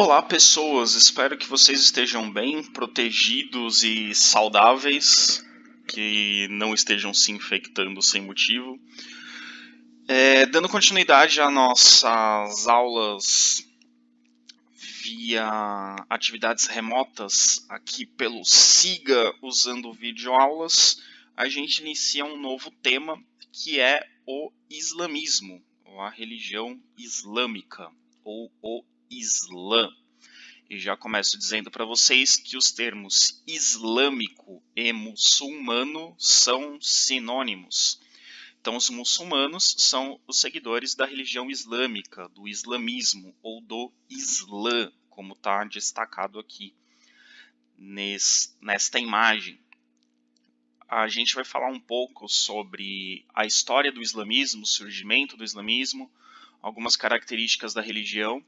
Olá, pessoas! Espero que vocês estejam bem, protegidos e saudáveis, que não estejam se infectando sem motivo. Dando continuidade às nossas aulas via atividades remotas aqui pelo Siga usando videoaulas, a gente inicia um novo tema que é o islamismo, ou a religião islâmica, ou o Islã. E já começo dizendo para vocês que os termos islâmico e muçulmano são sinônimos. Então, os muçulmanos são os seguidores da religião islâmica, do islamismo ou do Islã, como está destacado aqui nesta imagem. A gente vai falar um pouco sobre a história do islamismo, o surgimento do islamismo, algumas características da religião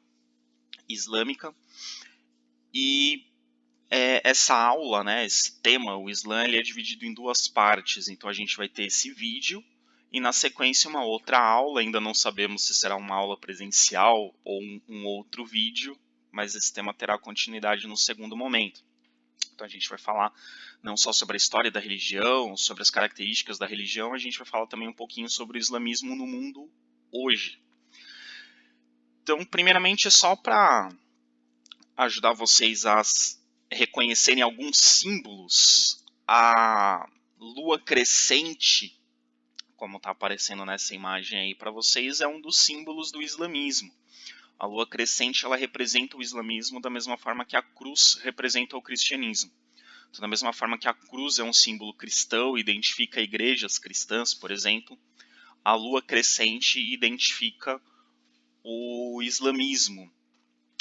islâmica. E essa aula, né, esse tema, o Islã, ele é dividido em duas partes. Então a gente vai ter esse vídeo e na sequência uma outra aula. Ainda não sabemos se será uma aula presencial ou um outro vídeo, mas esse tema terá continuidade no segundo momento. Então a gente vai falar não só sobre a história da religião, sobre as características da religião, a gente vai falar também um pouquinho sobre o islamismo no mundo hoje. Então, primeiramente, é só para ajudar vocês a reconhecerem alguns símbolos. A lua crescente, como está aparecendo nessa imagem aí para vocês, é um dos símbolos do islamismo. A lua crescente, ela representa o islamismo da mesma forma que a cruz representa o cristianismo. Então, da mesma forma que a cruz é um símbolo cristão, identifica igrejas cristãs, por exemplo, a lua crescente identifica o islamismo.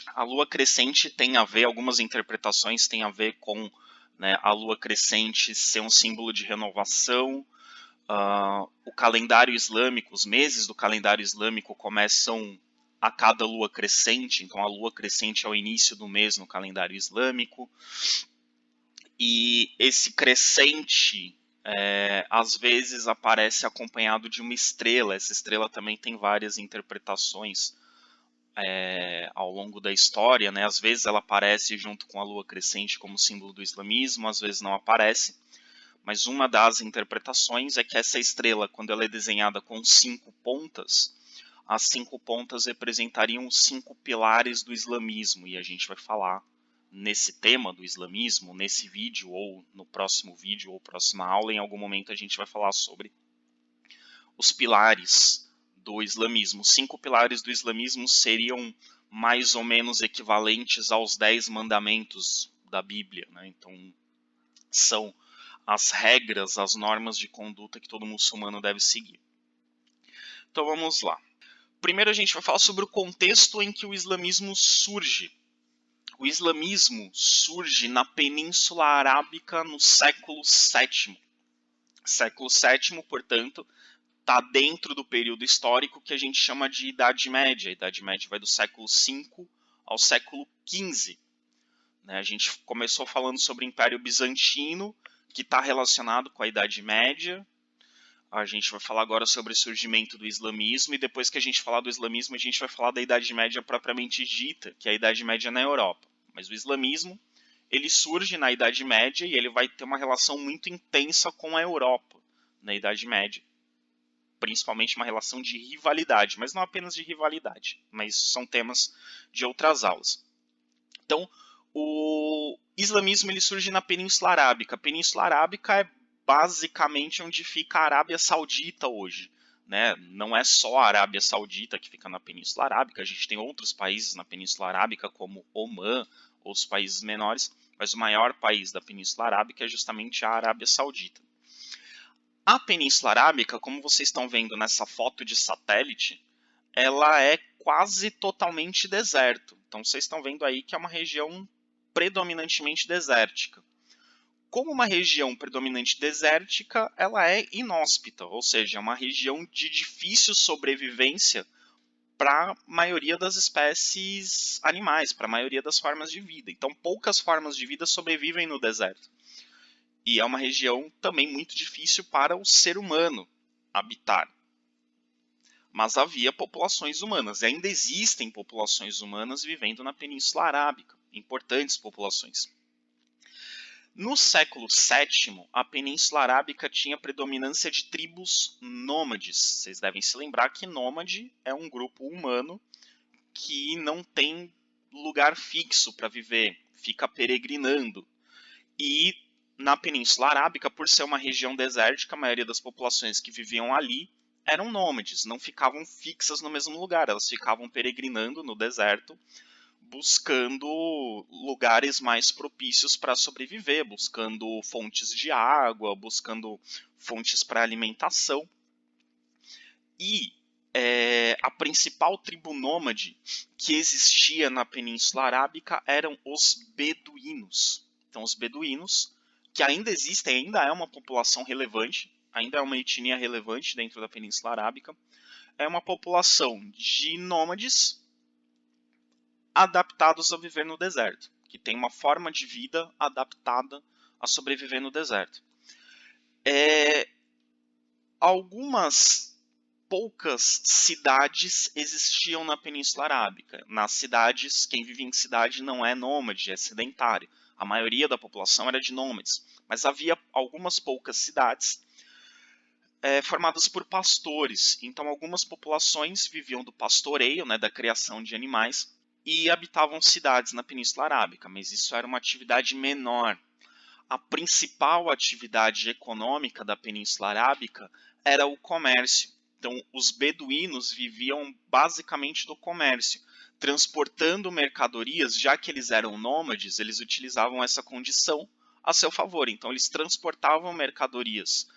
A lua crescente tem a ver, algumas interpretações têm a ver com, né, a lua crescente ser um símbolo de renovação. O calendário islâmico, os meses do calendário islâmico começam a cada lua crescente, então a lua crescente é o início do mês no calendário islâmico. E esse crescente, às vezes, aparece acompanhado de uma estrela. Essa estrela também tem várias interpretações ao longo da história, né? Às vezes ela aparece junto com a lua crescente como símbolo do islamismo, às vezes não aparece, mas uma das interpretações é que essa estrela, quando ela é desenhada com 5 pontas, as 5 pontas representariam os 5 pilares do islamismo, e a gente vai falar nesse tema do islamismo, nesse vídeo, ou no próximo vídeo, ou próxima aula, em algum momento a gente vai falar sobre os pilares do islamismo. 5 pilares do islamismo seriam mais ou menos equivalentes aos 10 mandamentos da Bíblia, né? Então, são as regras, as normas de conduta que todo muçulmano deve seguir. Então, vamos lá. Primeiro a gente vai falar sobre o contexto em que o islamismo surge. O islamismo surge na Península Arábica no século VII. Século VII, portanto, está dentro do período histórico que a gente chama de Idade Média. A Idade Média vai do século V ao século XV. A gente começou falando sobre o Império Bizantino, que está relacionado com a Idade Média. A gente vai falar agora sobre o surgimento do islamismo, e depois que a gente falar do islamismo, a gente vai falar da Idade Média propriamente dita, que é a Idade Média na Europa. Mas o islamismo, ele surge na Idade Média e ele vai ter uma relação muito intensa com a Europa na Idade Média. Principalmente uma relação de rivalidade, mas não apenas de rivalidade, mas são temas de outras aulas. Então, o islamismo ele surge na Península Arábica. A Península Arábica é basicamente onde fica a Arábia Saudita hoje. Né? Não é só a Arábia Saudita que fica na Península Arábica, a gente tem outros países na Península Arábica, como Omã, outros países menores, mas o maior país da Península Arábica é justamente a Arábia Saudita. A Península Arábica, como vocês estão vendo nessa foto de satélite, ela é quase totalmente deserto. Então vocês estão vendo aí que é uma região predominantemente desértica. Como uma região predominante desértica, ela é inóspita, ou seja, é uma região de difícil sobrevivência para a maioria das espécies animais, para a maioria das formas de vida. Então poucas formas de vida sobrevivem no deserto. E é uma região também muito difícil para o ser humano habitar. mas havia populações humanas, e ainda existem populações humanas vivendo na Península Arábica, importantes populações. No século VII, a Península Arábica tinha predominância de tribos nômades. Vocês devem se lembrar que nômade é um grupo humano que não tem lugar fixo para viver, fica peregrinando. E na Península Arábica, por ser uma região desértica, a maioria das populações que viviam ali eram nômades, não ficavam fixas no mesmo lugar, elas ficavam peregrinando no deserto, buscando lugares mais propícios para sobreviver, buscando fontes de água, buscando fontes para alimentação. E a principal tribo nômade que existia na Península Arábica eram os beduínos. Então, os beduínos, que ainda existem, ainda é uma população relevante, ainda é uma etnia relevante dentro da Península Arábica, é uma população de nômades adaptados a viver no deserto, que tem uma forma de vida adaptada a sobreviver no deserto. Algumas poucas cidades existiam na Península Arábica. Nas cidades, quem vive em cidade não é nômade, é sedentário. A maioria da população era de nômades, mas havia algumas poucas cidades formadas por pastores. Então, algumas populações viviam do pastoreio, né, da criação de animais, e habitavam cidades na Península Arábica, mas isso era uma atividade menor. A principal atividade econômica da Península Arábica era o comércio. Então, os beduínos viviam basicamente do comércio, transportando mercadorias, já que eles eram nômades, eles utilizavam essa condição a seu favor. Então, eles transportavam mercadorias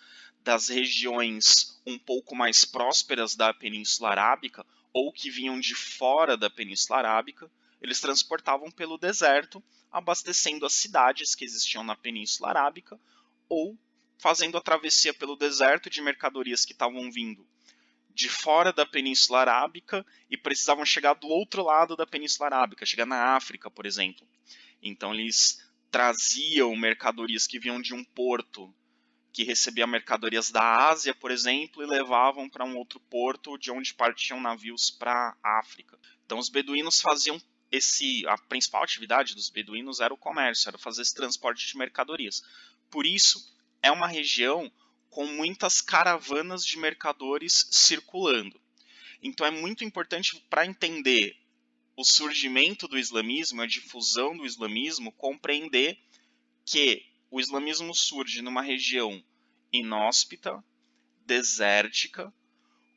das regiões um pouco mais prósperas da Península Arábica ou que vinham de fora da Península Arábica, eles transportavam pelo deserto, abastecendo as cidades que existiam na Península Arábica ou fazendo a travessia pelo deserto de mercadorias que estavam vindo de fora da Península Arábica e precisavam chegar do outro lado da Península Arábica, chegar na África, por exemplo. Então eles traziam mercadorias que vinham de um porto que recebia mercadorias da Ásia, por exemplo, e levavam para um outro porto de onde partiam navios para a África. Então os beduínos faziam a principal atividade dos beduínos era o comércio, era fazer esse transporte de mercadorias. Por isso, é uma região com muitas caravanas de mercadores circulando. Então é muito importante para entender o surgimento do islamismo, a difusão do islamismo, compreender que o islamismo surge numa região inóspita, desértica,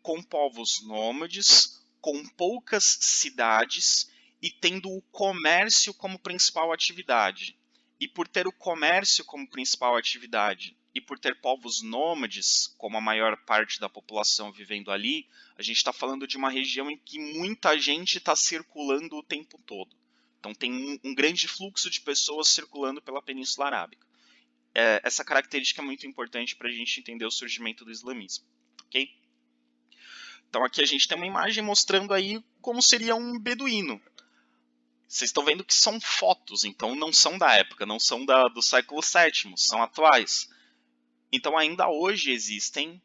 com povos nômades, com poucas cidades e tendo o comércio como principal atividade. E por ter o comércio como principal atividade e por ter povos nômades, como a maior parte da população vivendo ali, a gente está falando de uma região em que muita gente está circulando o tempo todo. Então tem um grande fluxo de pessoas circulando pela Península Arábica. Essa característica é muito importante para a gente entender o surgimento do islamismo. Ok? Então aqui a gente tem uma imagem mostrando aí como seria um beduíno. Vocês estão vendo que são fotos, então não são da época, não são do século VII, são atuais. Então ainda hoje existem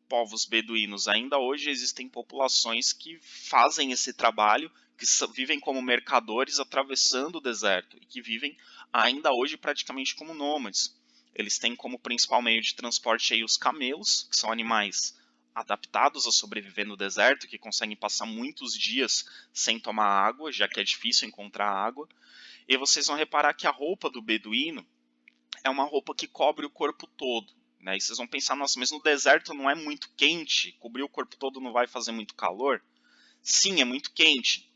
povos beduínos, ainda hoje existem populações que fazem esse trabalho, que vivem como mercadores atravessando o deserto e que vivem ainda hoje praticamente como nômades. Eles têm como principal meio de transporte aí os camelos, que são animais adaptados a sobreviver no deserto, que conseguem passar muitos dias sem tomar água, já que é difícil encontrar água. E vocês vão reparar que a roupa do beduíno é uma roupa que cobre o corpo todo. Né? E vocês vão pensar, nossa, mas no deserto não é muito quente? Cobrir o corpo todo não vai fazer muito calor? Sim, é muito quente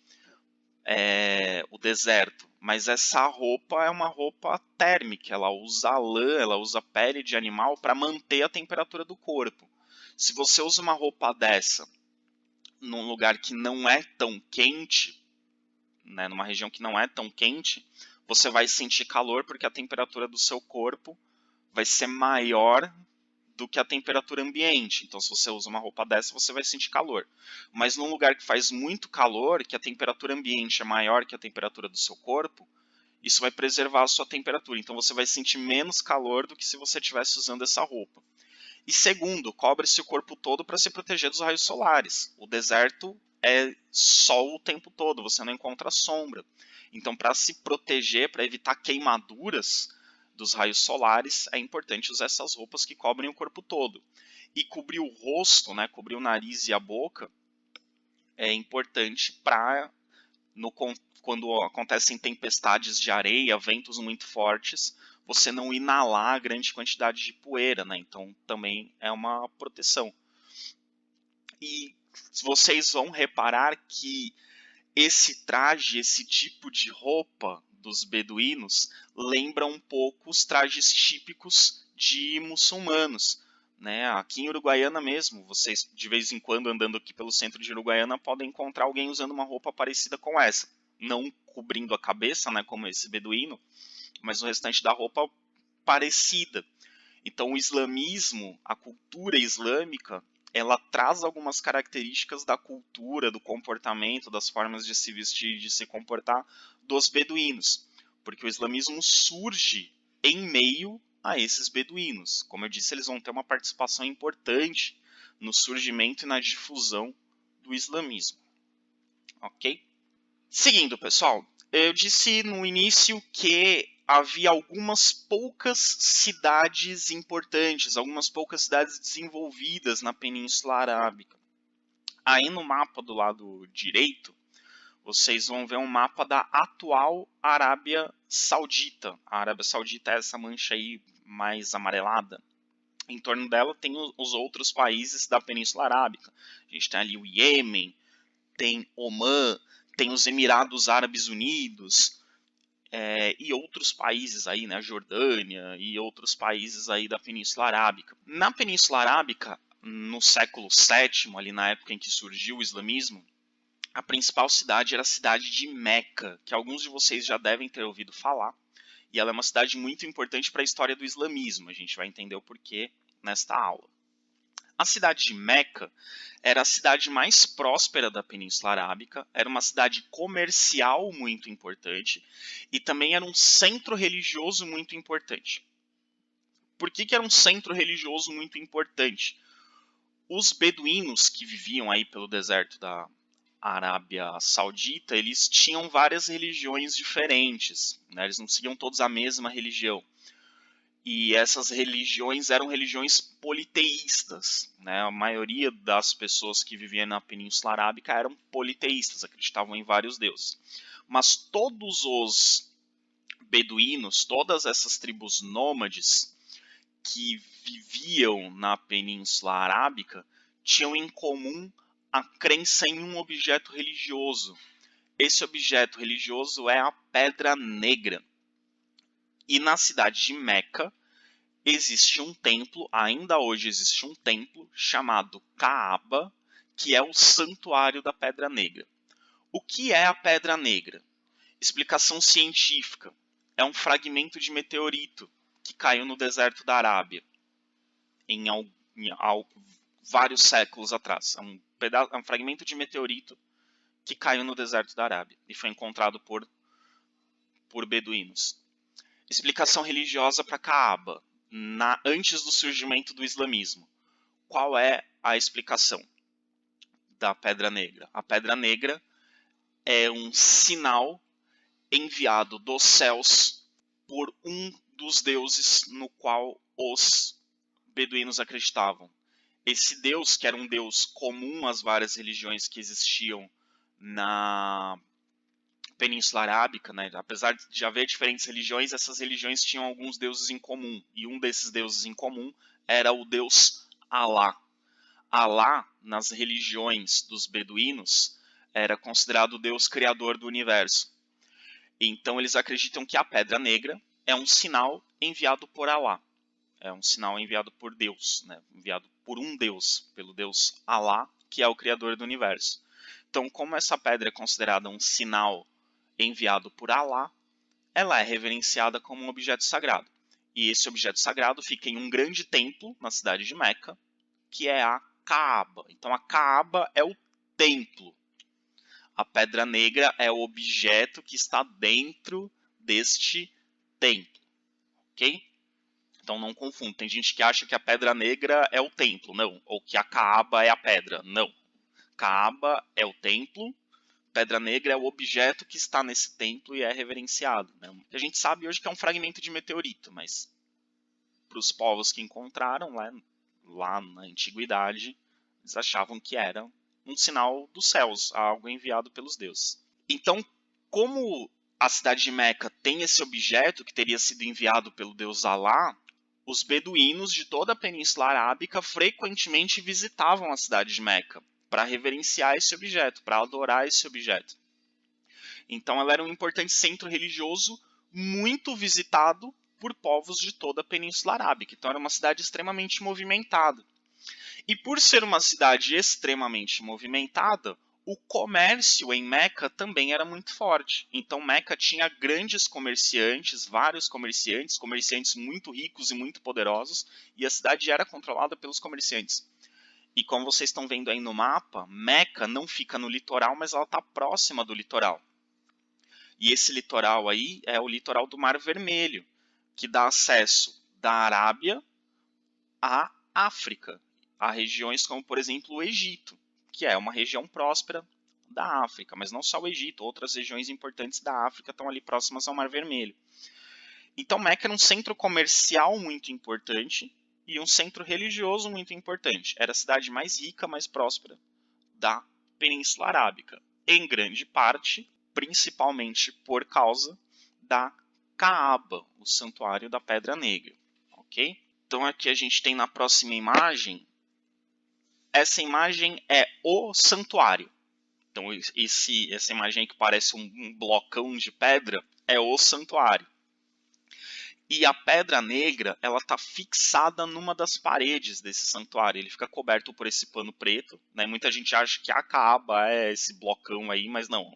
o deserto, mas essa roupa é uma roupa térmica, ela usa lã, ela usa pele de animal para manter a temperatura do corpo. Se você usa uma roupa dessa num lugar que não é tão quente, né, numa região que não é tão quente, você vai sentir calor porque a temperatura do seu corpo vai ser maior do que a temperatura ambiente. Então, se você usa uma roupa dessa, você vai sentir calor. Mas num lugar que faz muito calor, que a temperatura ambiente é maior que a temperatura do seu corpo, isso vai preservar a sua temperatura. Então, você vai sentir menos calor do que se você estivesse usando essa roupa. E segundo, cobre-se o corpo todo para se proteger dos raios solares. O deserto é sol o tempo todo, você não encontra sombra. Então, para se proteger, para evitar queimaduras dos raios solares, é importante usar essas roupas que cobrem o corpo todo. E cobrir o rosto, né, cobrir o nariz e a boca, é importante para quando acontecem tempestades de areia, ventos muito fortes, você não inalar grande quantidade de poeira, né? Então também é uma proteção. E vocês vão reparar que esse traje, esse tipo de roupa dos beduínos lembra um pouco os trajes típicos de muçulmanos. Né? Aqui em Uruguaiana mesmo, vocês de vez em quando andando aqui pelo centro de Uruguaiana podem encontrar alguém usando uma roupa parecida com essa. Não cobrindo a cabeça, né, como esse beduíno, mas o restante da roupa parecida. Então o islamismo, a cultura islâmica, ela traz algumas características da cultura, do comportamento, das formas de se vestir, de se comportar dos beduínos. Porque o islamismo surge em meio a esses beduínos. Como eu disse, eles vão ter uma participação importante no surgimento e na difusão do islamismo. Ok? Seguindo, pessoal, eu disse no início que havia algumas poucas cidades importantes, algumas poucas cidades desenvolvidas na Península Arábica. Aí no mapa do lado direito, vocês vão ver um mapa da atual Arábia Saudita. A Arábia Saudita é essa mancha aí mais amarelada. Em torno dela tem os outros países da Península Arábica. A gente tem ali o Iêmen, tem Omã, tem os Emirados Árabes Unidos e outros países aí, né, Jordânia e outros países aí da Península Arábica. Na Península Arábica, no século VII, ali na época em que surgiu o islamismo, a principal cidade era a cidade de Meca, que alguns de vocês já devem ter ouvido falar, e ela é uma cidade muito importante para a história do islamismo. A gente vai entender o porquê nesta aula. A cidade de Meca era a cidade mais próspera da Península Arábica, era uma cidade comercial muito importante e também era um centro religioso muito importante. Por que era um centro religioso muito importante? Os beduínos que viviam aí pelo deserto da Arábia Saudita, eles tinham várias religiões diferentes, né? Eles não seguiam todos a mesma religião. E essas religiões eram religiões politeístas. Né? A maioria das pessoas que viviam na Península Arábica eram politeístas, acreditavam em vários deuses. Mas todos os beduínos, todas essas tribos nômades que viviam na Península Arábica, tinham em comum a crença em um objeto religioso. Esse objeto religioso é a Pedra Negra. E na cidade de Meca, existe um templo, ainda hoje existe um templo, chamado Kaaba, que é o santuário da Pedra Negra. O que é a Pedra Negra? Explicação científica. É um fragmento de meteorito que caiu no deserto da Arábia em vários séculos atrás. É um fragmento de meteorito que caiu no deserto da Arábia e foi encontrado por beduínos. Explicação religiosa para Kaaba. Antes do surgimento do islamismo. Qual é a explicação da Pedra Negra? A Pedra Negra é um sinal enviado dos céus por um dos deuses no qual os beduínos acreditavam. Esse deus, que era um deus comum às várias religiões que existiam na Península Arábica, né? Apesar de haver diferentes religiões, essas religiões tinham alguns deuses em comum. E um desses deuses em comum era o deus Alá. Alá, nas religiões dos beduínos, era considerado o deus criador do universo. Então eles acreditam que a Pedra Negra é um sinal enviado por Alá. É um sinal enviado por Deus, né? Enviado por um Deus, pelo deus Alá, que é o criador do universo. Então, como essa pedra é considerada um sinal enviado por Alá, ela é reverenciada como um objeto sagrado. E esse objeto sagrado fica em um grande templo na cidade de Meca, que é a Kaaba. Então a Kaaba é o templo. A Pedra Negra é o objeto que está dentro deste templo. Ok? Então não confunda. Tem gente que acha que a Pedra Negra é o templo, não. Ou que a Caaba é a pedra, não. Caaba é o templo, Pedra Negra é o objeto que está nesse templo e é reverenciado, né? A gente sabe hoje que é um fragmento de meteorito, mas para os povos que encontraram lá na antiguidade, eles achavam que era um sinal dos céus, algo enviado pelos deuses. Então, como a cidade de Meca tem esse objeto que teria sido enviado pelo deus Alá, os beduínos de toda a Península Arábica frequentemente visitavam a cidade de Meca para reverenciar esse objeto, para adorar esse objeto. Então ela era um importante centro religioso muito visitado por povos de toda a Península Arábica. Então era uma cidade extremamente movimentada. E por ser uma cidade extremamente movimentada, o comércio em Meca também era muito forte. Então Meca tinha grandes comerciantes, vários comerciantes, comerciantes muito ricos e muito poderosos, e a cidade era controlada pelos comerciantes. E como vocês estão vendo aí no mapa, Meca não fica no litoral, mas ela está próxima do litoral. E esse litoral aí é o litoral do Mar Vermelho, que dá acesso da Arábia à África, a regiões como, por exemplo, o Egito, que é uma região próspera da África, mas não só o Egito, outras regiões importantes da África estão ali próximas ao Mar Vermelho. Então Meca era um centro comercial muito importante e um centro religioso muito importante. Era a cidade mais rica, mais próspera da Península Arábica, em grande parte, principalmente por causa da Caaba, o santuário da Pedra Negra, ok? Então aqui a gente tem na próxima imagem, essa imagem é o santuário. Então essa imagem aí que parece um blocão de pedra é o santuário. E a Pedra Negra, ela está fixada numa das paredes desse santuário. Ele fica coberto por esse pano preto, né? Muita gente acha que a Caaba é esse blocão aí, mas não.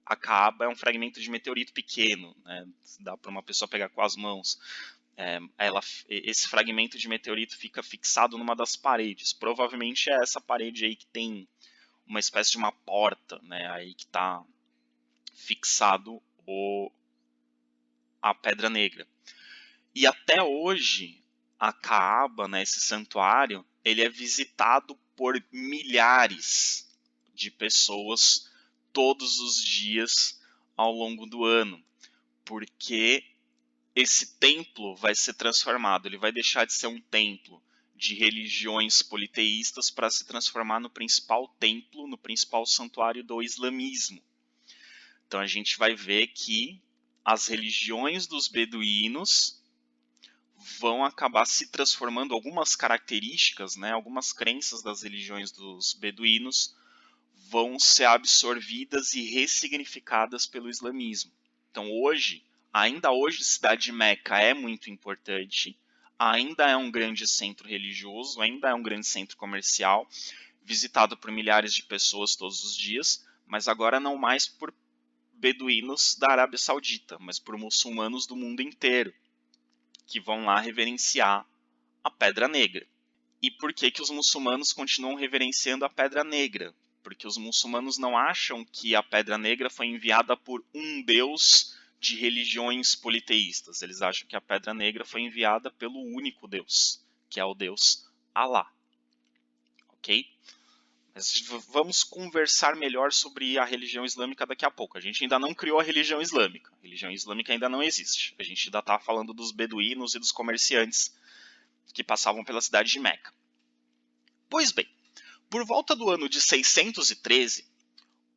A Caaba é um fragmento de meteorito pequeno, né? Dá para uma pessoa pegar com as mãos. Esse fragmento de meteorito fica fixado numa das paredes. Provavelmente é essa parede aí que tem uma espécie de uma porta, né? Aí que está fixado a Pedra Negra. E até hoje, a Caaba, né, esse santuário, ele é visitado por milhares de pessoas todos os dias ao longo do ano, porque esse templo vai ser transformado, ele vai deixar de ser um templo de religiões politeístas para se transformar no principal templo, no principal santuário do islamismo. Então a gente vai ver que as religiões dos beduínos vão acabar se transformando, algumas características, né, algumas crenças das religiões dos beduínos vão ser absorvidas e ressignificadas pelo islamismo. Então ainda hoje, a cidade de Meca é muito importante, ainda é um grande centro religioso, ainda é um grande centro comercial, visitado por milhares de pessoas todos os dias, mas agora não mais por beduínos da Arábia Saudita, mas por muçulmanos do mundo inteiro, que vão lá reverenciar a Pedra Negra. E por que os muçulmanos continuam reverenciando a Pedra Negra? Porque os muçulmanos não acham que a Pedra Negra foi enviada por um deus de religiões politeístas. Eles acham que a Pedra Negra foi enviada pelo único Deus, que é o Deus Alá. Ok? Mas vamos conversar melhor sobre a religião islâmica daqui a pouco. A gente ainda não criou a religião islâmica. A religião islâmica ainda não existe. A gente ainda está falando dos beduínos e dos comerciantes que passavam pela cidade de Meca. Pois bem, por volta do ano de 613,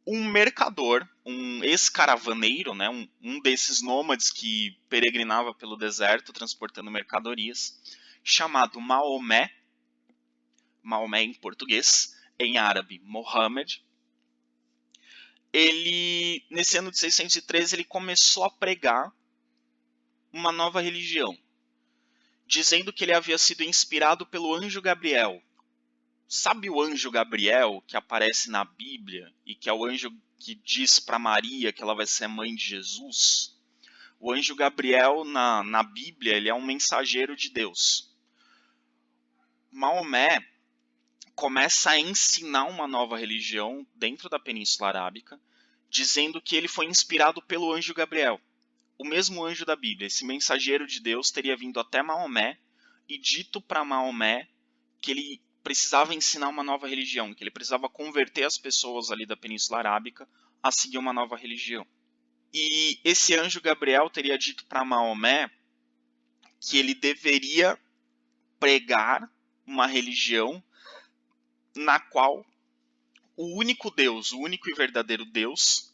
um mercador, um ex-caravaneiro, né, um desses nômades que peregrinava pelo deserto transportando mercadorias, chamado Maomé em português, em árabe Mohammed, nesse ano de 613, ele começou a pregar uma nova religião, dizendo que ele havia sido inspirado pelo anjo Gabriel. Sabe o anjo Gabriel que aparece na Bíblia e que é o anjo que diz para Maria que ela vai ser mãe de Jesus? O anjo Gabriel na Bíblia, ele é um mensageiro de Deus. Maomé começa a ensinar uma nova religião dentro da Península Arábica, dizendo que ele foi inspirado pelo anjo Gabriel. O mesmo anjo da Bíblia, esse mensageiro de Deus, teria vindo até Maomé e dito para Maomé que ele precisava ensinar uma nova religião, que ele precisava converter as pessoas ali da Península Arábica a seguir uma nova religião. E esse anjo Gabriel teria dito para Maomé que ele deveria pregar uma religião na qual o único Deus, o único e verdadeiro Deus,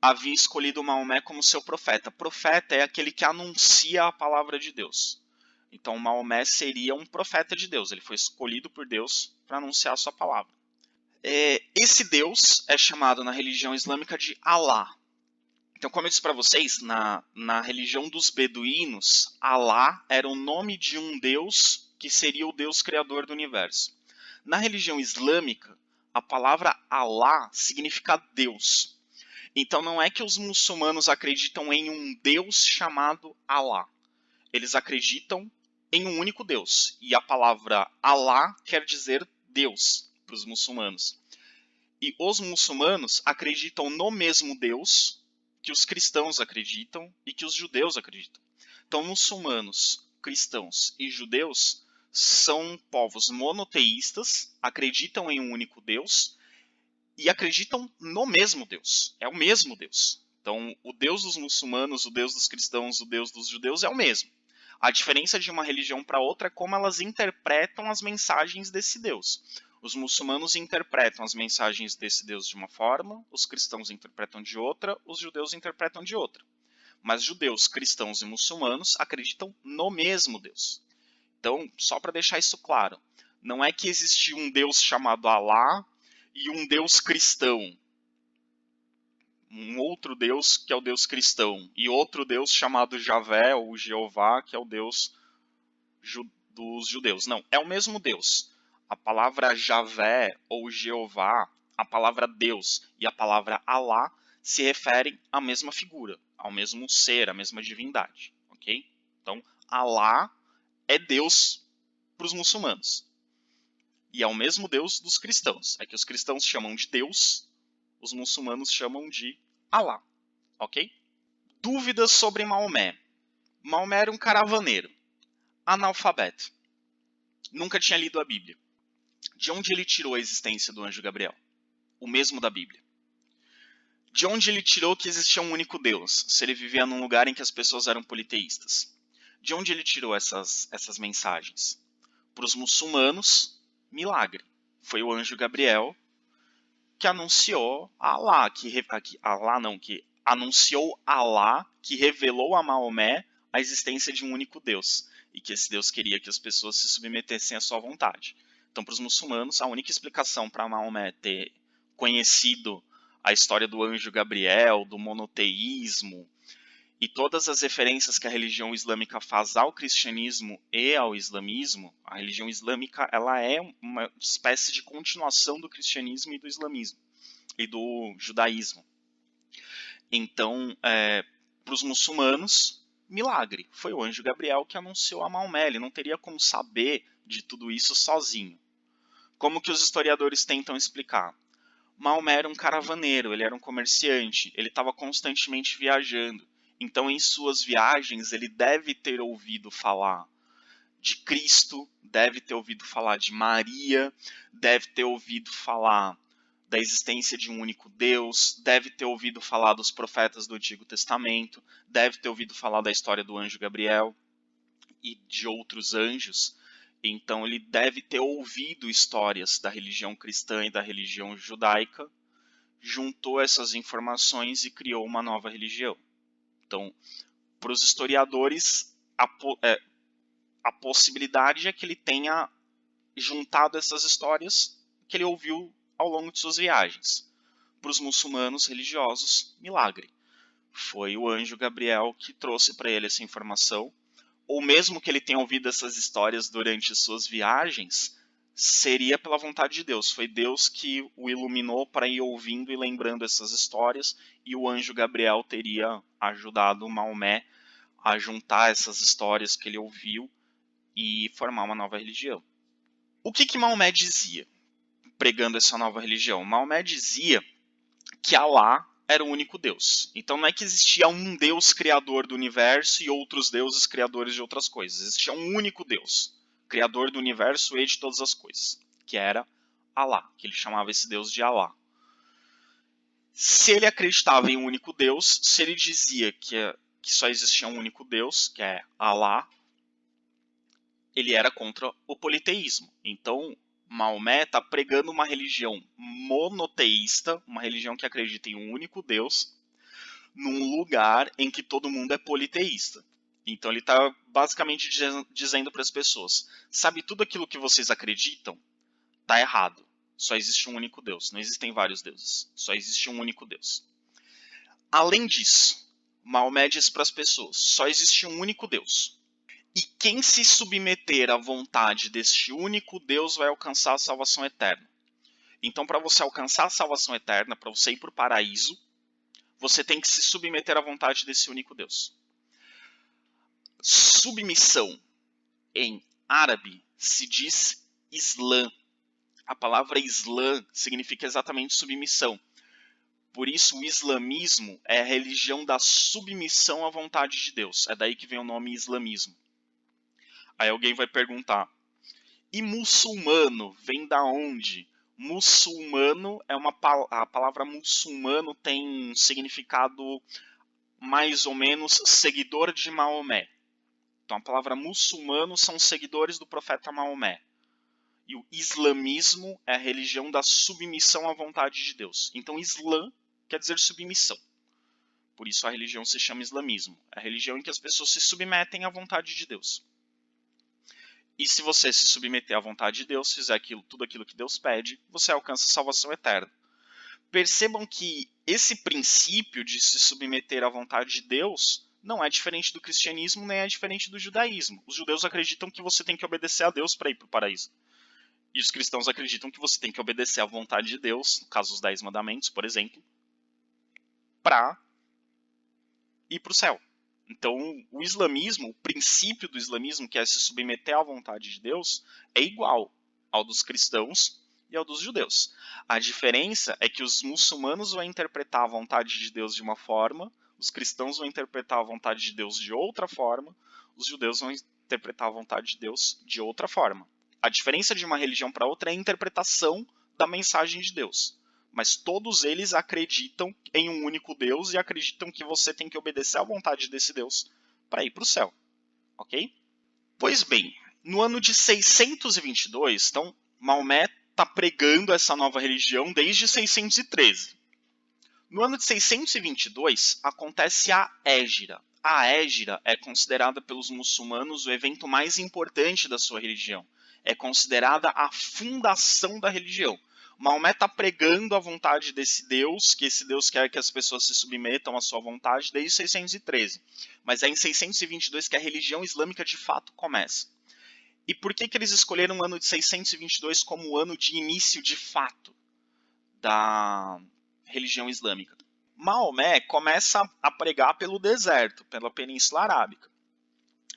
havia escolhido Maomé como seu profeta. Profeta é aquele que anuncia a palavra de Deus. Então Maomé seria um profeta de Deus. Ele foi escolhido por Deus para anunciar a sua palavra. Esse Deus é chamado na religião islâmica de Alá. Então, como eu disse para vocês, na religião dos beduínos, Alá era o nome de um Deus que seria o Deus criador do universo. Na religião islâmica, a palavra Alá significa Deus. Então não é que os muçulmanos acreditam em um Deus chamado Alá. Eles acreditam em um único Deus. E a palavra Alá quer dizer Deus para os muçulmanos. E os muçulmanos acreditam no mesmo Deus que os cristãos acreditam e que os judeus acreditam. Então muçulmanos, cristãos e judeus são povos monoteístas, acreditam em um único Deus e acreditam no mesmo Deus. É o mesmo Deus. Então, o Deus dos muçulmanos, o Deus dos cristãos, o Deus dos judeus é o mesmo. A diferença de uma religião para outra é como elas interpretam as mensagens desse Deus. Os muçulmanos interpretam as mensagens desse Deus de uma forma, os cristãos interpretam de outra, os judeus interpretam de outra. Mas judeus, cristãos e muçulmanos acreditam no mesmo Deus. Então, só para deixar isso claro, não é que existe um Deus chamado Alá e um Deus cristão. Um outro Deus que é o Deus cristão. E outro Deus chamado Javé ou Jeová, que é o Deus dos judeus. Não, é o mesmo Deus. A palavra Javé ou Jeová, a palavra Deus e a palavra Alá se referem à mesma figura, ao mesmo ser, à mesma divindade. Ok? Então, Alá é Deus para os muçulmanos. E é o mesmo Deus dos cristãos. É que os cristãos chamam de Deus, os muçulmanos chamam de Alá. Ok? Dúvidas sobre Maomé. Maomé era um caravaneiro, analfabeto. Nunca tinha lido a Bíblia. De onde ele tirou a existência do anjo Gabriel? O mesmo da Bíblia. De onde ele tirou que existia um único Deus, se ele vivia num lugar em que as pessoas eram politeístas? De onde ele tirou essas mensagens? Para os muçulmanos, milagre. Foi o anjo Gabriel que anunciou Alá, que anunciou Alá, que revelou a Maomé a existência de um único Deus, e que esse Deus queria que as pessoas se submetessem à sua vontade. Então, para os muçulmanos, a única explicação para Maomé ter conhecido a história do anjo Gabriel, do monoteísmo, e todas as referências que a religião islâmica faz ao cristianismo e ao islamismo, a religião islâmica ela é uma espécie de continuação do cristianismo e do islamismo e do judaísmo. Então, para os muçulmanos, milagre. Foi o anjo Gabriel que anunciou a Maomé. Ele não teria como saber de tudo isso sozinho. Como que os historiadores tentam explicar? Maomé era um caravaneiro, ele era um comerciante, ele estava constantemente viajando. Então, em suas viagens, ele deve ter ouvido falar de Cristo, deve ter ouvido falar de Maria, deve ter ouvido falar da existência de um único Deus, deve ter ouvido falar dos profetas do Antigo Testamento, deve ter ouvido falar da história do anjo Gabriel e de outros anjos. Então, ele deve ter ouvido histórias da religião cristã e da religião judaica, juntou essas informações e criou uma nova religião. Então, para os historiadores, a possibilidade é que ele tenha juntado essas histórias que ele ouviu ao longo de suas viagens. Para os muçulmanos religiosos, milagre. Foi o anjo Gabriel que trouxe para ele essa informação, ou mesmo que ele tenha ouvido essas histórias durante suas viagens, seria pela vontade de Deus. Foi Deus que o iluminou para ir ouvindo e lembrando essas histórias, e o anjo Gabriel teria ajudado Maomé a juntar essas histórias que ele ouviu e formar uma nova religião. O que Maomé dizia, pregando essa nova religião? Maomé dizia que Alá era o único Deus. Então não é que existia um Deus criador do universo e outros deuses criadores de outras coisas. Existia um único Deus, criador do universo e de todas as coisas, que era Alá, que ele chamava esse Deus de Alá. Se ele acreditava em um único Deus, se ele dizia que só existia um único Deus, que é Alá, ele era contra o politeísmo. Então, Maomé está pregando uma religião monoteísta, uma religião que acredita em um único Deus, num lugar em que todo mundo é politeísta. Então ele está basicamente dizendo para as pessoas: sabe, tudo aquilo que vocês acreditam está errado. Só existe um único Deus. Não existem vários deuses. Só existe um único Deus. Além disso, Maomé diz para as pessoas: só existe um único Deus. E quem se submeter à vontade deste único Deus vai alcançar a salvação eterna. Então, para você alcançar a salvação eterna, para você ir para o paraíso, você tem que se submeter à vontade desse único Deus. Submissão, em árabe, se diz Islã. A palavra Islã significa exatamente submissão. Por isso, o islamismo é a religião da submissão à vontade de Deus. É daí que vem o nome islamismo. Aí alguém vai perguntar: e muçulmano vem da onde? Muçulmano é a palavra muçulmano tem um significado mais ou menos seguidor de Maomé. Então a palavra muçulmano são seguidores do profeta Maomé. E o islamismo é a religião da submissão à vontade de Deus. Então Islã quer dizer submissão. Por isso a religião se chama islamismo. É a religião em que as pessoas se submetem à vontade de Deus. E se você se submeter à vontade de Deus, fizer tudo aquilo que Deus pede, você alcança a salvação eterna. Percebam que esse princípio de se submeter à vontade de Deus não é diferente do cristianismo, nem é diferente do judaísmo. Os judeus acreditam que você tem que obedecer a Deus para ir para o paraíso. E os cristãos acreditam que você tem que obedecer à vontade de Deus, no caso os 10 mandamentos, por exemplo, para ir para o céu. Então, o islamismo, o princípio do islamismo, que é se submeter à vontade de Deus, é igual ao dos cristãos e ao dos judeus. A diferença é que os muçulmanos vão interpretar a vontade de Deus de uma forma, os cristãos vão interpretar a vontade de Deus de outra forma, os judeus vão interpretar a vontade de Deus de outra forma. A diferença de uma religião para outra é a interpretação da mensagem de Deus. Mas todos eles acreditam em um único Deus e acreditam que você tem que obedecer à vontade desse Deus para ir para o céu. Ok? Pois bem, no ano de 622, então, Maomé está pregando essa nova religião desde 613. No ano de 622, acontece a Hégira. A Hégira é considerada pelos muçulmanos o evento mais importante da sua religião. É considerada a fundação da religião. Maomé está pregando a vontade desse Deus, que esse Deus quer que as pessoas se submetam à sua vontade desde 613. Mas é em 622 que a religião islâmica de fato começa. E por que eles escolheram o ano de 622 como o ano de início de fato da religião islâmica? Maomé começa a pregar pelo deserto, pela Península Arábica.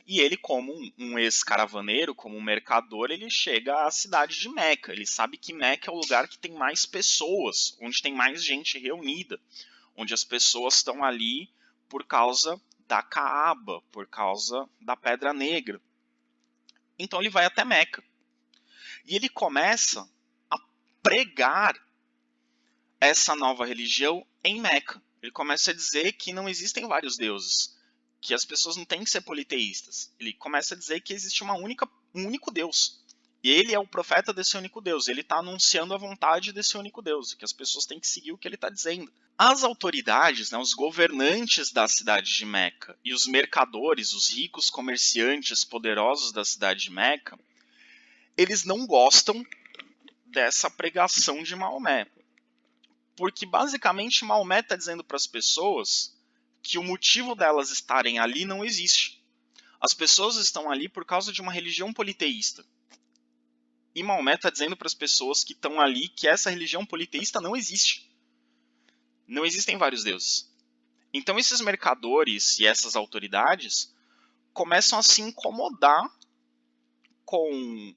E ele, como um ex-caravaneiro, como um mercador, ele chega à cidade de Meca. Ele sabe que Meca é o lugar que tem mais pessoas, onde tem mais gente reunida, onde as pessoas estão ali por causa da Caaba, por causa da Pedra Negra. Então ele vai até Meca. E ele começa a pregar essa nova religião em Meca. Ele começa a dizer que não existem vários deuses, que as pessoas não têm que ser politeístas. Ele começa a dizer que existe um único Deus. E ele é o profeta desse único Deus. Ele está anunciando a vontade desse único Deus, e que as pessoas têm que seguir o que ele está dizendo. As autoridades, os governantes da cidade de Meca e os mercadores, os ricos comerciantes poderosos da cidade de Meca, eles não gostam dessa pregação de Maomé. Porque basicamente Maomé está dizendo para as pessoas que o motivo delas estarem ali não existe. As pessoas estão ali por causa de uma religião politeísta. E Maomé está dizendo para as pessoas que estão ali que essa religião politeísta não existe. Não existem vários deuses. Então esses mercadores e essas autoridades começam a se incomodar com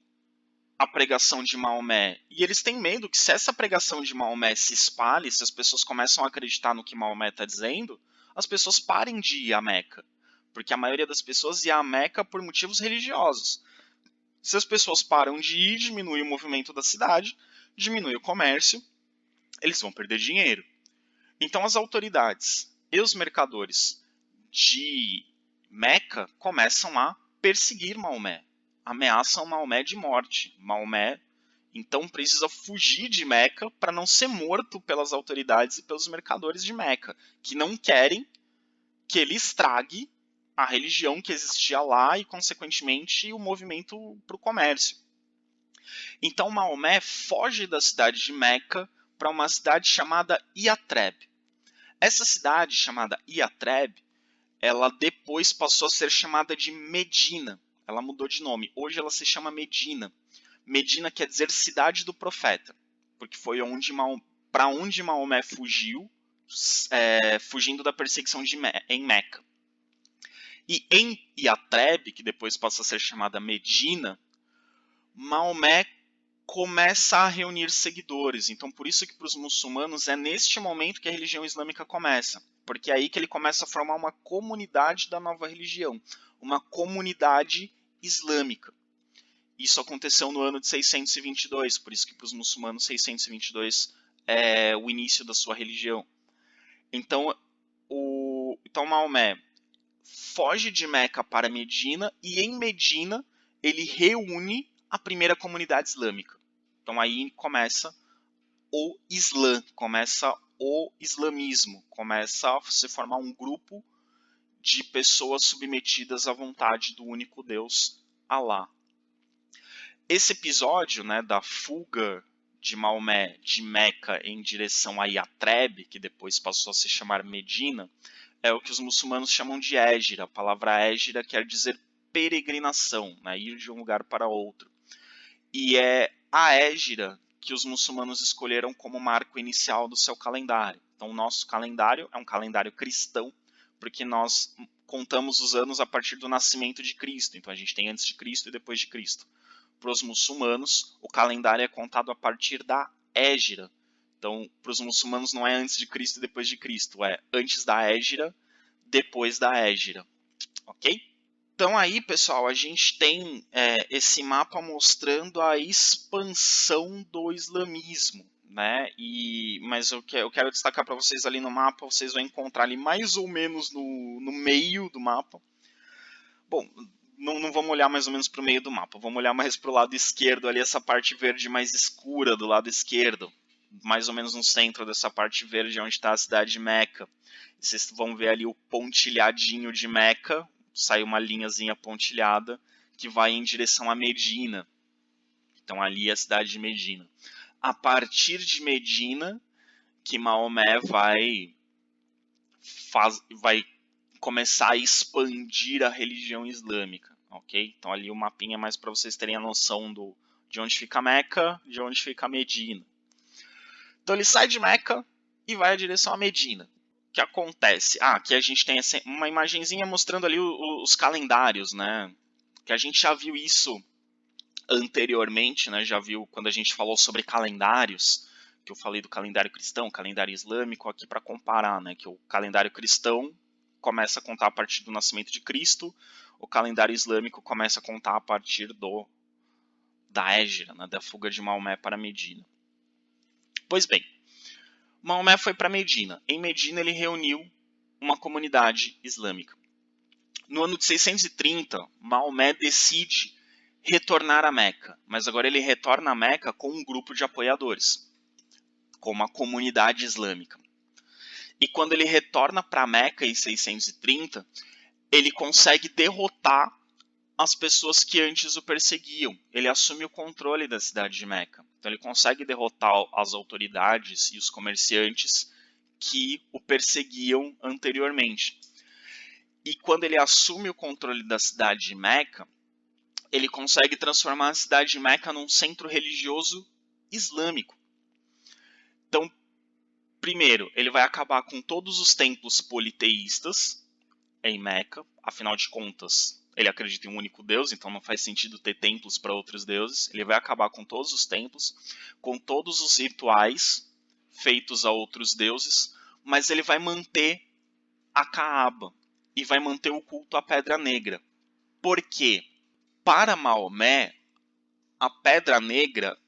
a pregação de Maomé. E eles têm medo que se essa pregação de Maomé se espalhe, se as pessoas começam a acreditar no que Maomé está dizendo, as pessoas parem de ir a Meca. Porque a maioria das pessoas ia a Meca por motivos religiosos. Se as pessoas param de ir, diminui o movimento da cidade, diminui o comércio, eles vão perder dinheiro. Então as autoridades e os mercadores de Meca começam a perseguir Maomé, ameaçam Maomé de morte. Maomé então precisa fugir de Meca para não ser morto pelas autoridades e pelos mercadores de Meca, que não querem que ele estrague a religião que existia lá e, consequentemente, o movimento para o comércio. Então Maomé foge da cidade de Meca para uma cidade chamada Iatreb. Essa cidade chamada Iatreb, ela depois passou a ser chamada de Medina. Ela mudou de nome. Hoje ela se chama Medina. Medina quer dizer cidade do profeta, porque foi para onde Maomé fugiu, fugindo da perseguição em Meca. E em Iatreb, que depois passa a ser chamada Medina, Maomé começa a reunir seguidores. Então, por isso que para os muçulmanos é neste momento que a religião islâmica começa. Porque é aí que ele começa a formar uma comunidade da nova religião. Uma comunidade islâmica. Isso aconteceu no ano de 622, por isso que para os muçulmanos 622 é o início da sua religião. Então Maomé foge de Meca para Medina e em Medina ele reúne a primeira comunidade islâmica. Então aí começa o Islã, começa o islamismo, começa a se formar um grupo de pessoas submetidas à vontade do único Deus, Alá. Esse episódio, né, da fuga de Maomé de Meca em direção a Iatreb, que depois passou a se chamar Medina, é o que os muçulmanos chamam de hégira. A palavra hégira quer dizer peregrinação, né, ir de um lugar para outro. E é a hégira que os muçulmanos escolheram como marco inicial do seu calendário. Então o nosso calendário é um calendário cristão, porque nós contamos os anos a partir do nascimento de Cristo. Então a gente tem antes de Cristo e depois de Cristo. Para os muçulmanos, o calendário é contado a partir da hégira. Então, para os muçulmanos não é antes de Cristo e depois de Cristo, é antes da hégira, depois da hégira. Ok? Então aí, pessoal, a gente tem esse mapa mostrando a expansão do islamismo, né? Mas eu quero destacar para vocês ali no mapa, vocês vão encontrar ali mais ou menos no meio do mapa. Bom, não vamos olhar mais ou menos para o meio do mapa, vamos olhar mais para o lado esquerdo ali, essa parte verde mais escura do lado esquerdo, mais ou menos no centro dessa parte verde onde está a cidade de Meca. Vocês vão ver ali o pontilhadinho de Meca, sai uma linhazinha pontilhada que vai em direção a Medina. Então ali é a cidade de Medina. A partir de Medina, que Maomé vai começar a expandir a religião islâmica, ok? Então ali o mapinha é mais para vocês terem a noção de onde fica Meca, de onde fica Medina. Então ele sai de Meca e vai em direção a Medina. O que acontece? Aqui a gente tem uma imagenzinha mostrando ali os calendários, né? Que a gente já viu isso anteriormente, né? Já viu quando a gente falou sobre calendários, que eu falei do calendário cristão, calendário islâmico, aqui para comparar, né? Que o calendário cristão começa a contar a partir do nascimento de Cristo, o calendário islâmico começa a contar a partir da hégira, né? Da fuga de Maomé para Medina. Pois bem, Maomé foi para Medina. Em Medina ele reuniu uma comunidade islâmica. No ano de 630, Maomé decide retornar a Meca, mas agora ele retorna a Meca com um grupo de apoiadores, com uma comunidade islâmica. E quando ele retorna para Meca em 630, ele consegue derrotar as pessoas que antes o perseguiam. Ele assume o controle da cidade de Meca. Então ele consegue derrotar as autoridades e os comerciantes que o perseguiam anteriormente. E quando ele assume o controle da cidade de Meca, ele consegue transformar a cidade de Meca num centro religioso islâmico. Então, primeiro, ele vai acabar com todos os templos politeístas em Meca. Afinal de contas, ele acredita em um único Deus, então não faz sentido ter templos para outros deuses. Ele vai acabar com todos os templos, com todos os rituais feitos a outros deuses, mas ele vai manter a Kaaba e vai manter o culto à Pedra Negra. Por quê? Para Maomé, a Pedra Negra,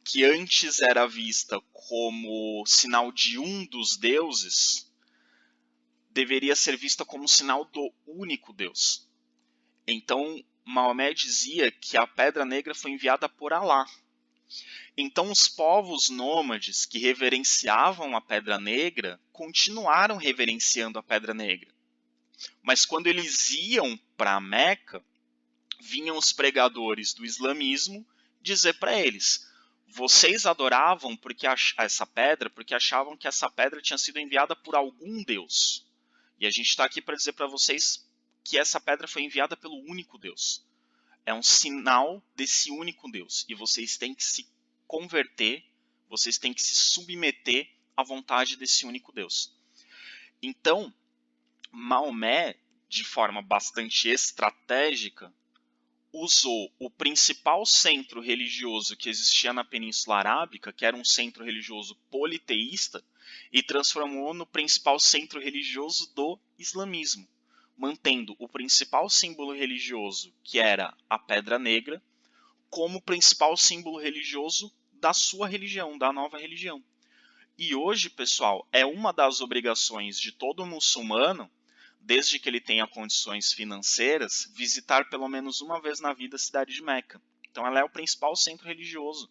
que antes era vista como sinal de um dos deuses, deveria ser vista como sinal do único Deus. Então, Maomé dizia que a Pedra Negra foi enviada por Alá. Então, os povos nômades que reverenciavam a Pedra Negra continuaram reverenciando a Pedra Negra. Mas quando eles iam para Meca, vinham os pregadores do islamismo dizer para eles: vocês adoravam essa pedra porque achavam que essa pedra tinha sido enviada por algum Deus. E a gente está aqui para dizer para vocês que essa pedra foi enviada pelo único Deus. É um sinal desse único Deus. E vocês têm que se converter, vocês têm que se submeter à vontade desse único Deus. Então, Maomé, de forma bastante estratégica, usou o principal centro religioso que existia na Península Arábica, que era um centro religioso politeísta, e transformou no principal centro religioso do islamismo, mantendo o principal símbolo religioso, que era a Pedra Negra, como principal símbolo religioso da sua religião, da nova religião. E hoje, pessoal, é uma das obrigações de todo muçulmano, desde que ele tenha condições financeiras, visitar pelo menos uma vez na vida a cidade de Meca. Então ela é o principal centro religioso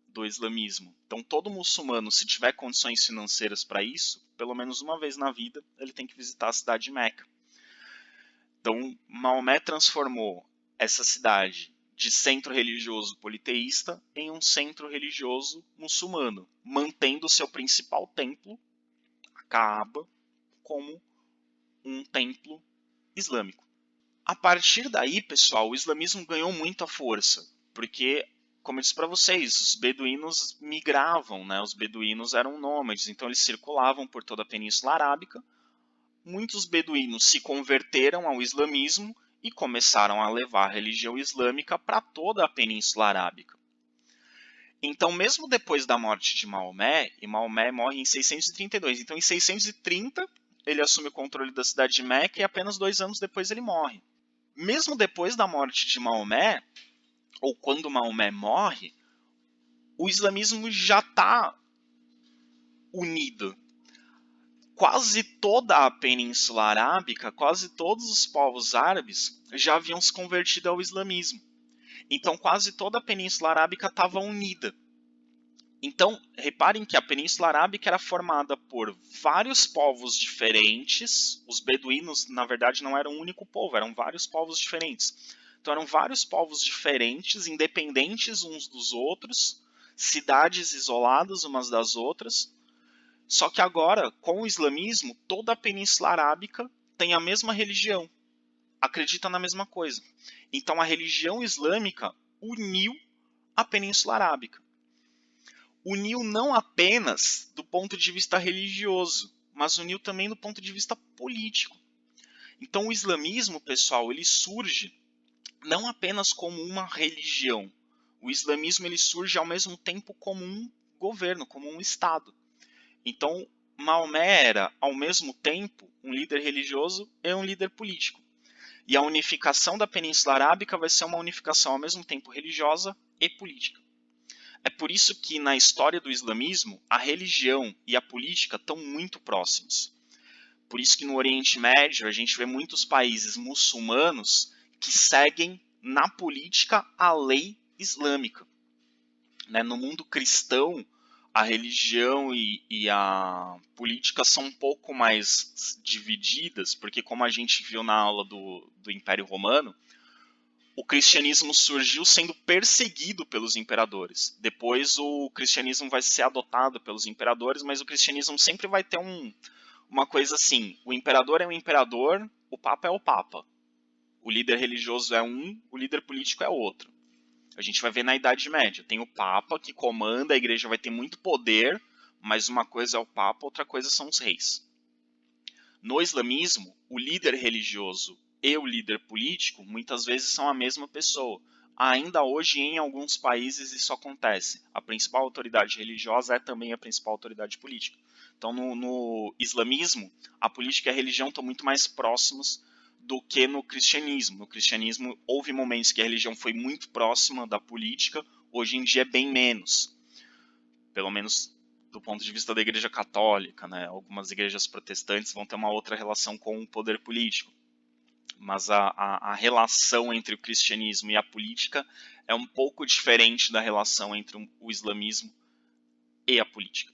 do islamismo. Então todo muçulmano, se tiver condições financeiras para isso, pelo menos uma vez na vida, ele tem que visitar a cidade de Meca. Então Maomé transformou essa cidade de centro religioso politeísta em um centro religioso muçulmano, mantendo seu principal templo, a Kaaba, como um templo islâmico. A partir daí, pessoal, o islamismo ganhou muita força, porque, como eu disse para vocês, os beduínos migravam, né? Os beduínos eram nômades, então eles circulavam por toda a Península Arábica. Muitos beduínos se converteram ao islamismo e começaram a levar a religião islâmica para toda a Península Arábica. Então, mesmo depois da morte de Maomé, e Maomé morre em 632, então em 630 ele assume o controle da cidade de Meca e apenas 2 anos depois ele morre. Mesmo depois da morte de Maomé, ou quando Maomé morre, o islamismo já está unido. Quase toda a Península Arábica, quase todos os povos árabes já haviam se convertido ao islamismo. Então quase toda a Península Arábica estava unida. Então, reparem que a Península Arábica era formada por vários povos diferentes. Os beduínos, na verdade, não eram um único povo, eram vários povos diferentes. Então, eram vários povos diferentes, independentes uns dos outros, cidades isoladas umas das outras. Só que agora, com o islamismo, toda a Península Arábica tem a mesma religião, acredita na mesma coisa. Então, a religião islâmica uniu a Península Arábica. Uniu não apenas do ponto de vista religioso, mas uniu também do ponto de vista político. Então o islamismo, pessoal, ele surge não apenas como uma religião. O islamismo ele surge ao mesmo tempo como um governo, como um estado. Então Maomé era, ao mesmo tempo, um líder religioso e um líder político. E a unificação da Península Arábica vai ser uma unificação ao mesmo tempo religiosa e política. É por isso que na história do islamismo, a religião e a política estão muito próximos. Por isso que no Oriente Médio a gente vê muitos países muçulmanos que seguem na política a lei islâmica. No mundo cristão, a religião e a política são um pouco mais divididas, porque como a gente viu na aula do Império Romano, o cristianismo surgiu sendo perseguido pelos imperadores. Depois o cristianismo vai ser adotado pelos imperadores, mas o cristianismo sempre vai ter uma coisa assim: o imperador é o imperador, o papa é o papa. O líder religioso é um, o líder político é outro. A gente vai ver na Idade Média. Tem o papa que comanda, a igreja vai ter muito poder, mas uma coisa é o papa, outra coisa são os reis. No islamismo, o líder religioso e o líder político muitas vezes são a mesma pessoa. Ainda hoje, em alguns países, isso acontece. A principal autoridade religiosa é também a principal autoridade política. Então, no islamismo, a política e a religião estão muito mais próximos do que no cristianismo. No cristianismo, houve momentos que a religião foi muito próxima da política, hoje em dia é bem menos. Pelo menos do ponto de vista da Igreja Católica, né? Algumas igrejas protestantes vão ter uma outra relação com o poder político. Mas a relação entre o cristianismo e a política é um pouco diferente da relação entre o islamismo e a política.